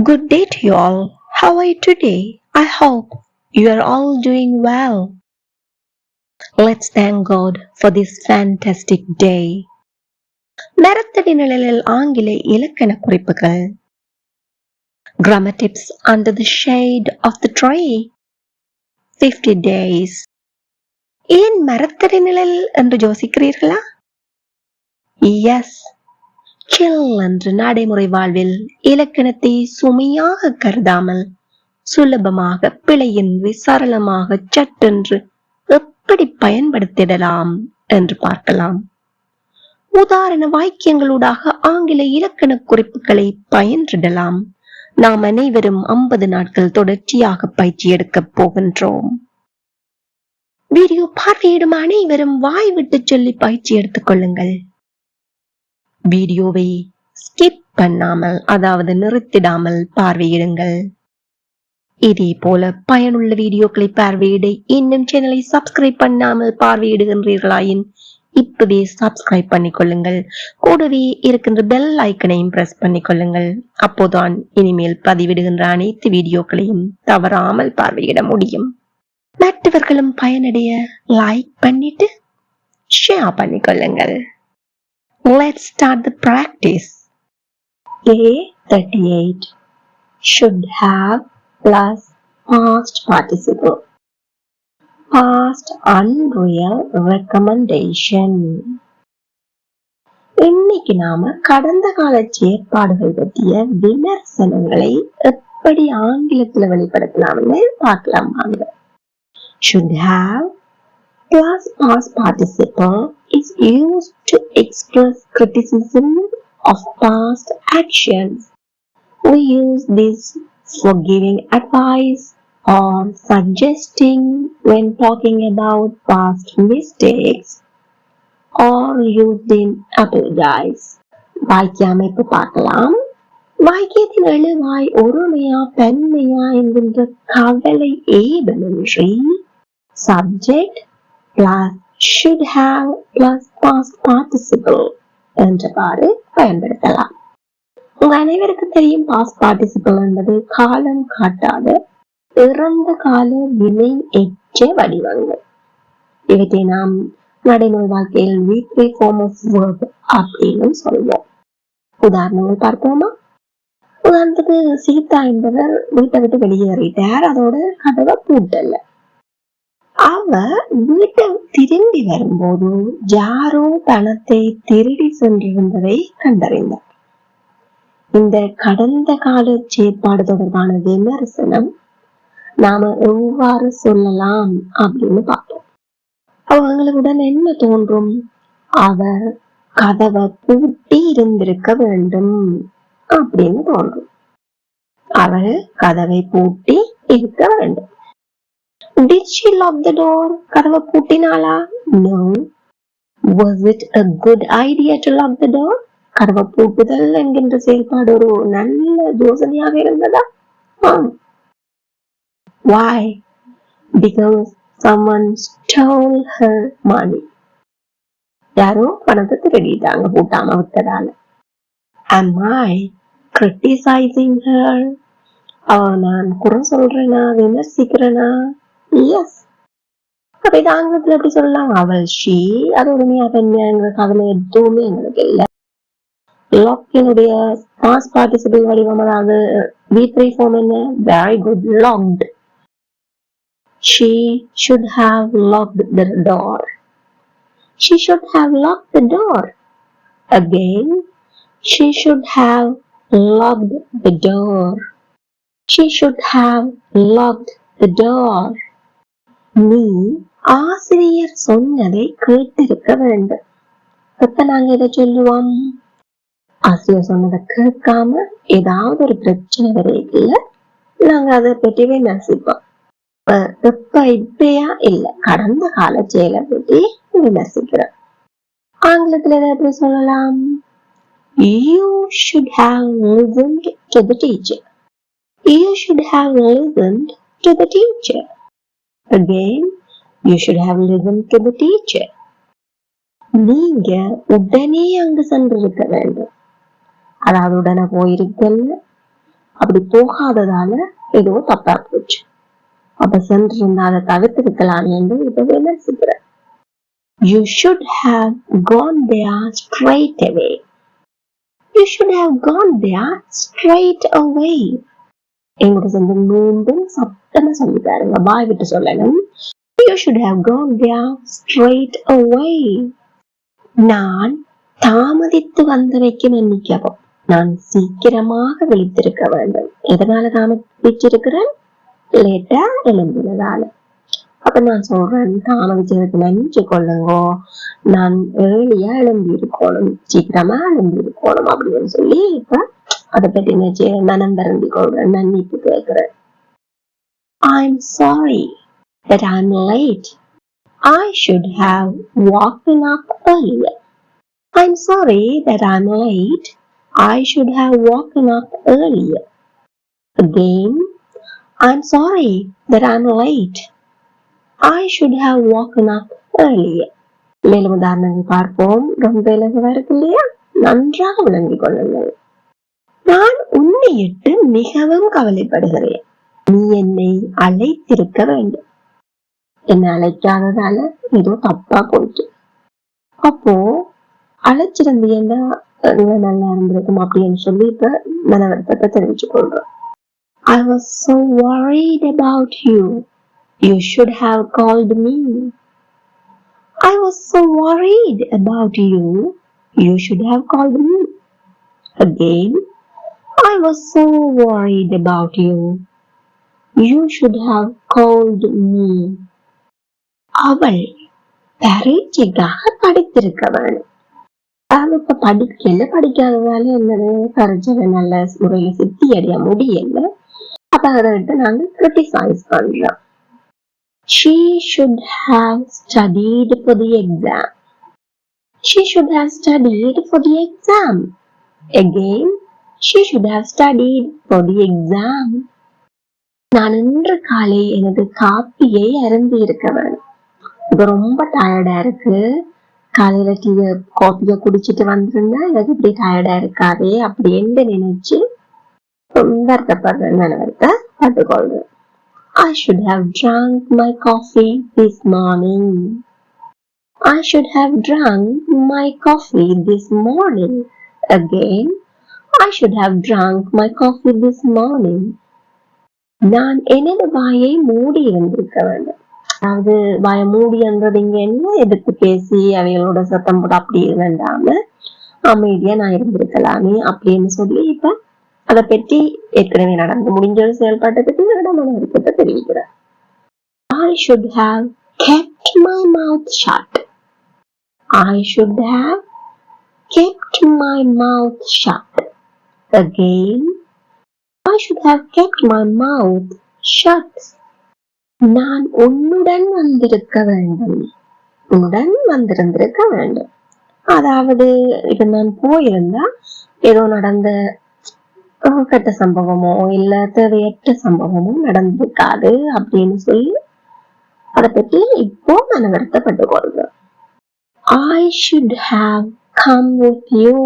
Good day to you all. How are you today? I hope you are all doing well. Let's thank God for this fantastic day. மரத்தடி நிழலில் ஆங்கில இலக்கண குறிப்புகள். Grammar tips under the shade of the tree. 50 days. ஏன் மரத்தடி நிழல் என்று யோசிக்கிறீர்களா? Yes. சில் என்று நடைமுறை வாழ்வில் இலக்கணத்தை சுமையாக கருதாமல் சுலபமாக பிழையின்றி சரளமாக சட்டென்று எப்படி பயன்படுத்திடலாம் என்று பார்க்கலாம். உதாரண வாக்கியங்களூடாக ஆங்கில இலக்கண குறிப்புகளை பயின்றிடலாம். நாம் அனைவரும் 50 நாட்கள் தொடர்ச்சியாக பயிற்சி எடுக்கப் போகின்றோம். வீடியோ பார்வையிடும் அனைவரும் வாய் விட்டு சொல்லி பயிற்சி எடுத்துக் கொள்ளுங்கள். வீடியோவை ஸ்கிப் பண்ணாமல், அதாவது நிறுத்திடாமல் பார்வையிடுங்கள். இதே போல பயனுள்ள வீடியோக்களை பார்வையிட இன்னும் சேனலை சப்ஸ்கிரைப் பண்ணாமல் பார்வையிடுகின்றீர்களாயின் இப்பவே சப்ஸ்கிரைப் பண்ணிக்கொள்ளுங்கள். கூடவே இருக்கின்ற பெல் ஐக்கனையும் பிரஸ் பண்ணிக்கொள்ளுங்கள். அப்போதான் இனிமேல் பதிவிடுகின்ற அனைத்து வீடியோக்களையும் தவறாமல் பார்வையிட முடியும். மற்றவர்களும் பயனடைய லைக் பண்ணிட்டு share பண்ணிக்கொள்ளுங்கள். Let's start the practice. A38 should have plus past participle. Past unreal recommendation. இன்னைக்கு நாம கடந்த கால செயற்பாடுகள் பற்றிய விமர்சனங்களை எப்படி ஆங்கிலத்தில் வெளிப்படுத்தலாம்னு பார்க்கலாம். Should have plus past participle is used to express criticism of past actions. We use this for giving advice or suggesting when talking about past mistakes or used in apologize. வாக்கிய அமைப்பு பார்க்கலாம். வாக்கியத்தின் எழுவாய் ஒருமையா பெண்மையா என்கின்ற கவலை ஏதுமின்றி subject plus should have plus past participle என்றவாறு பயன்படுத்தலாம். உங்க அனைவருக்கு தெரியும், பாஸ்ட் பார்ட்டிசிபிள் என்பது காலம் காட்டாத இறந்த கால வினை எச்ச வடிவங்கள். இவற்றை நாம் நடைமுறை வாழ்க்கையில் V3 form of verb அப்படின்னு சொல்வோம். உதாரணங்கள் பார்ப்போமா? உதாரணத்துக்கு சீதா என்பவர் வீட்டை விட்டு வெளியேறிட்டார். அதோட கதவை பூட்டல. அவ வீட்டை திரும்பி வரும்போது யாரோ பணத்தை திருடி சென்றிருந்ததை கண்டறிந்தார். இந்த கடந்த கால செயற்பாடு தொடர்பான விமர்சனம் நாம எவ்வாறு சொல்லலாம் அப்படின்னு பார்த்தோம். அவங்களுடன் என்ன தோன்றும்? அவர் கதவை பூட்டி இருந்திருக்க வேண்டும் அப்படின்னு தோன்றும். அவர் கதவை பூட்டி இருக்க வேண்டும். Did she lock the door? கதவை பூட்டினாளா? No. Was it a good idea to lock the door? கதவை பூட்டுதல் என்கின்ற செயல்பாடு ஒரு நல்ல யோசனையாக இருந்ததா? Why? Because someone stole her money. யாரோ பணத்தை திருடிட்டாங்க பூட்டாம விட்டதால. Am I criticizing her? நான் குறை சொல்றேனா, விமர்சிக்கிறேனா? Yes. அப்ப இது ஆங்கிலத்துல எப்படி சொல்லலாம்? அவள் she, அது உண்மையா பெண்மையாங்கிற கவலை எதுவுமே எங்களுக்கு இல்லை. லாக்கினுடைய பாஸ்ட் பார்ட்டிசிபிள் வடிவம், அதாவது V3 form என்ன? Very good, locked. She should have locked the door. She should have locked the door. Again, she should have locked the door. She should have locked the door. நீ ஆசிரியர் சொன்னதை கேட்டிருக்க வேண்டும். இப்ப நாங்க இதை சொல்லுவோம், ஆசிரியர் சொன்னதை கேட்காம ஏதாவது ஒரு பிரச்சனை வரையில நாங்க அதை பற்றி விமர்சிப்போம். இப்பயா இல்ல, கடந்த கால செயலை பற்றி விமர்சிக்கிறோம். ஆங்கிலத்துல எதை எப்படி சொல்லலாம்? You should have listened to the teacher. You should have listened to the teacher. Again, you should have listened to the teacher. நீங்க உடனே அங்கு சென்றிருக்க வேண்டும். அதாவது உடனே போயிருக்கல, அப்படி போகாததால ஏதோ தப்பா போச்சு. அப்ப சென்றிருந்தா அதை தவிர்த்திருக்கலாம் என்று இப்ப விமர்சிக்கிறேன். You should have gone there straight away. You should have gone there straight away. எங்கிட்ட சேர்ந்து மீண்டும் சத்தமா சொல்லி பாருங்க, வாய் விட்டு சொல்லணும். You should have gone there straight away. நான் தாமதித்து வந்தவைக்கு மன்னிக்கவும், நான் சீக்கிரமாக விழித்திருக்க வேண்டும். எதனால தாமதிச்சிருக்கிறேன்? லேட்டா எழுந்தினதால. அப்ப நான் சொல்றேன், தாமதிச்சதுக்கு மன்னிச்சு கொள்ளுங்கோ, நான் ஏர்லியா எழும்பி இருக்கணும், சீக்கிரமா எழும்பி இருக்கணும் அப்படின்னு சொல்லி இப்ப அதை பற்றி நினைச்சு மனம் வருந்தி கொள்றேன், மன்னிப்பு கேட்கிறேன். I'm sorry that I'm late. I should have woken up earlier. I'm sorry that I'm late. I should have woken up earlier. Again, I'm sorry that I'm late. I should have woken up earlier. மேலும் உதாரணங்கள் பார்ப்போம். ரொம்ப இலகுவா இருக்கு இல்லையா? நன்றாக விளங்கிக் கொள்ளுங்கள். நான் உன்னையிட்டு மிகவும் கவலைப்படுகிறேன். நீ என்னை அழைத்திருக்க வேண்டும். என்னை அழைக்காததால ஏதோ தப்பா போயிட்டு. அப்போ அழைச்சிருந்தீங்கன்னா நல்லா இருந்திருக்கும் அப்படின்னு சொல்லி இப்ப மனவருத்தத்தை தெரிவிச்சு கொள்றோம். I was so worried about you. You should have called me. I was so worried about you. You should have called me. Again, I was so worried about you. You should have called me. அவள் பரீட்சைக்காக படித்திருக்க வேணும். அவ இப்ப படிக்காததால என்னது, பரீட்சை நல்ல முறையில சித்தி அடைய முடியல. அப்ப அதை விட்டு நாங்க கிரிட்டிசைஸ் பண்றோம். She should have studied for the exam. She should have studied for the exam. Again, she should have studied for the exam. நான் இன்று காலை எனது காப்பியை அருந்தி இருக்க வேணும். இப்ப ரொம்ப டயர்டா இருக்கு, காலையில காப்பிய குடிச்சிட்டு வந்திருந்தா எனக்கு இப்படி டயர்டா இருக்காதே அப்படின்னு நினைச்சு வருத்தப்படுறேன், நினைவர்த்த பட்டுக்கொள்றேன். I should have drunk my coffee this morning. I should have drunk my coffee this morning. Again, I should have drunk my coffee this morning. நான் எனது வாயை மூடி இருந்திருக்க வேண்டும். அதாவது வாயை மூடி என்றது இங்க என்ன, எதிர்த்து பேசி அவைகளோட சத்தம் போட அப்படி வேண்டாம அமைதியா நான் இருந்திருக்கலாமே அப்படின்னு சொல்லி இப்ப அதை பற்றி ஏற்கனவே நடந்து முடிஞ்ச ஒரு செயல்பாட்டத்துக்கு மன விருப்பத்தை தெரிவிக்கிறேன். I should have kept my mouth shut. I should have kept my mouth shut. Again, I should have kept my mouth shut. நான் உன்னுடன் வந்திருக்க வேண்டும். உன்னுடன் வந்திருந்திருக்க வேண்டும். அதாவது இப்ப நான் போயிருந்தா ஏதோ நடந்த கெட்ட சம்பவமோ இல்ல தேவையற்ற சம்பவமோ நடந்திருக்காது அப்படின்னு சொல்லி அதை பற்றி இப்போ நான் வருத்தப்பட்டு கொள்றேன். I should have come with you.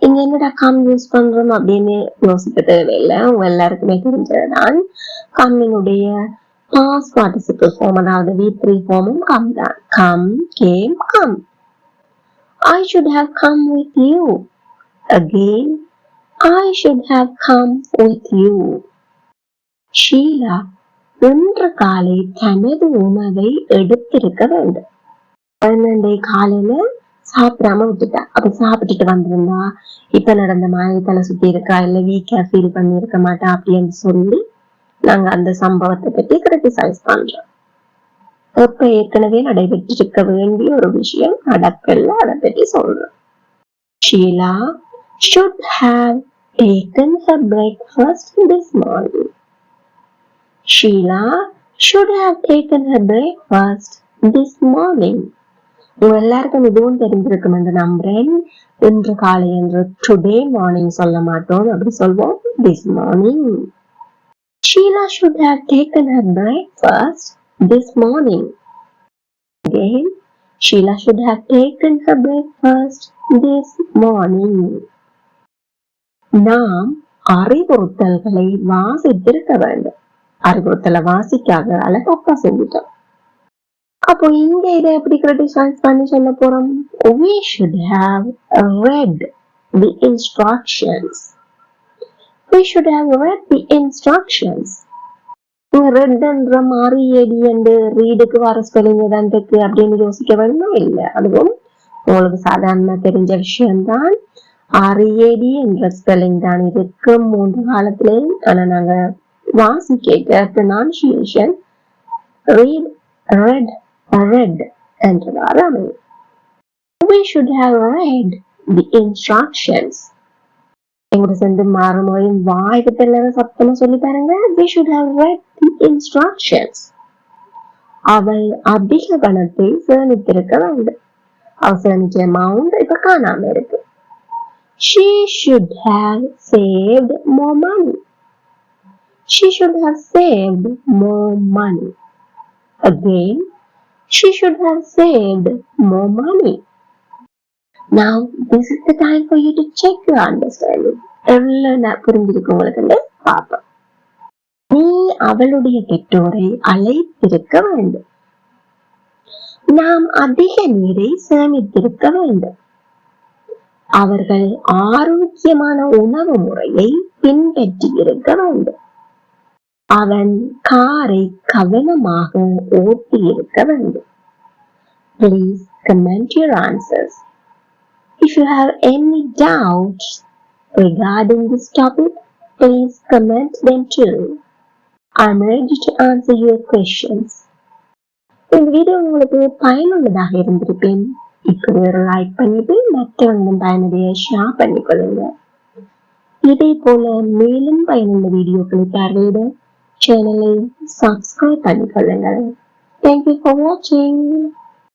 இங்க என்னடா கம் யூஸ் பண்றோம் அப்படின்னு யோசிக்க தேவையில்லை, உங்க எல்லாருக்குமே தெரிஞ்சதுதான். கம்மினுடைய past participle form, அதாவது V3 ஃபார்மும் கம் தான். Come, came, come. I should have come with you. Again, I should have come with you. Sheela இன்று காலை தனது உணவை எடுத்திருக்க வேண்டும். 12 காலையில சாப்பிடாம விட்டுட்டா. அப்ப சாப்பிட்டுட்டு வந்திருந்தா இப்ப நடந்த மாதிரி தலை சுத்தி இருக்கா இல்ல வீக்கா ஃபீல் பண்ணி இருக்க மாட்டா அப்படின்னு சொல்லி நாங்க அந்த சம்பவத்தை பற்றி கிரிட்டிசைஸ் பண்றோம். இப்ப ஏற்கனவே நடைபெற்றிருக்க வேண்டிய ஒரு விஷயம் நடக்கல, அதை பற்றி சொல்றோம். Sheila should have taken her breakfast this morning. Sheila should have taken her breakfast this morning. உங்க எல்லாருக்கும் இதுவும் தெரிஞ்சிருக்கும் என்று நம்புறேன். இன்று காலை என்று டுடே மார்னிங் சொல்ல மாட்டோம், அப்படி சொல்வோம் this morning. Sheila should have taken her breakfast this morning. Again, Sheila should have taken her breakfast this morning. நாம் அறிவுறுத்தல்களை வாசித்திருக்க வேண்டும். அறிவுறுத்தலை வாசிக்காத அழகப்பா செஞ்சுட்டோம். அப்போ இங்க இதை எப்படி கிரிட்டிசைஸ் பண்ணி சொல்ல போறோம்? We should have read the instructions. We should have read the instructions. ரெட்ன்ற மாதிரி எடி அண்டு ரீடுக்கு வர ஸ்பெல்லிங் தான் இருக்கு அப்படின்னு யோசிக்க வேணுமா? இல்லை, அதுவும் உங்களுக்கு சாதாரண தெரிஞ்ச விஷயம்தான். READ என்ற ஸ்பெல்லிங் தான் இருக்கு 3 காலத்திலேயும். ஆனா நாங்க வாசிக்க ப்ரொனன்சியேஷன் ரீட், ரெட், ரெட் என்றவாறு அமையும். We should have read the instructions. எங்கூட சேர்ந்து மாறுமொழியும் வாய்க்கிட்ட சத்தமா சொல்லி பாருங்க. We should have read the instructions. அவள் அதிக பணத்தை சேமித்திருக்க வேண்டும். அவள் சேமிச்ச அமௌண்ட் இப்ப காணாம இருக்கு. She should have saved more money. She should have saved more money. Again, she should have saved more money. Now, this is the time for you to check your understanding. எவ்வளவு புரிஞ்சிருக்கு உங்களுக்கு பாப்பா. நீ அவளுடைய பெற்றோரை அழைத்திருக்க வேண்டும். நாம் அதிக நீரை சேமித்திருக்க வேண்டும். அவர்கள் ஆரோக்கியமான உணவு முறையை பின்பற்றி இருக்க வேண்டும். அவன் காரை கவனமாக ஓட்டி இருக்க வேண்டும். Please comment your answers. If you have any doubts regarding this topic, please comment them too. I'm ready to answer your questions. இந்த வீடியோ உங்களுக்கு பயனுள்ளதாக இருந்திருப்பேன். இப்படி ஒரு லைக் பண்ணிட்டு மற்றவங்களும் பயனுடைய ஷேர் பண்ணிக்கொள்ளுங்க. இதே போல மேலும் பயனுள்ள வீடியோக்களை பார்வையிட சேனலை subscribe பண்ணிக்கொள்ளுங்கள். Thank you for watching.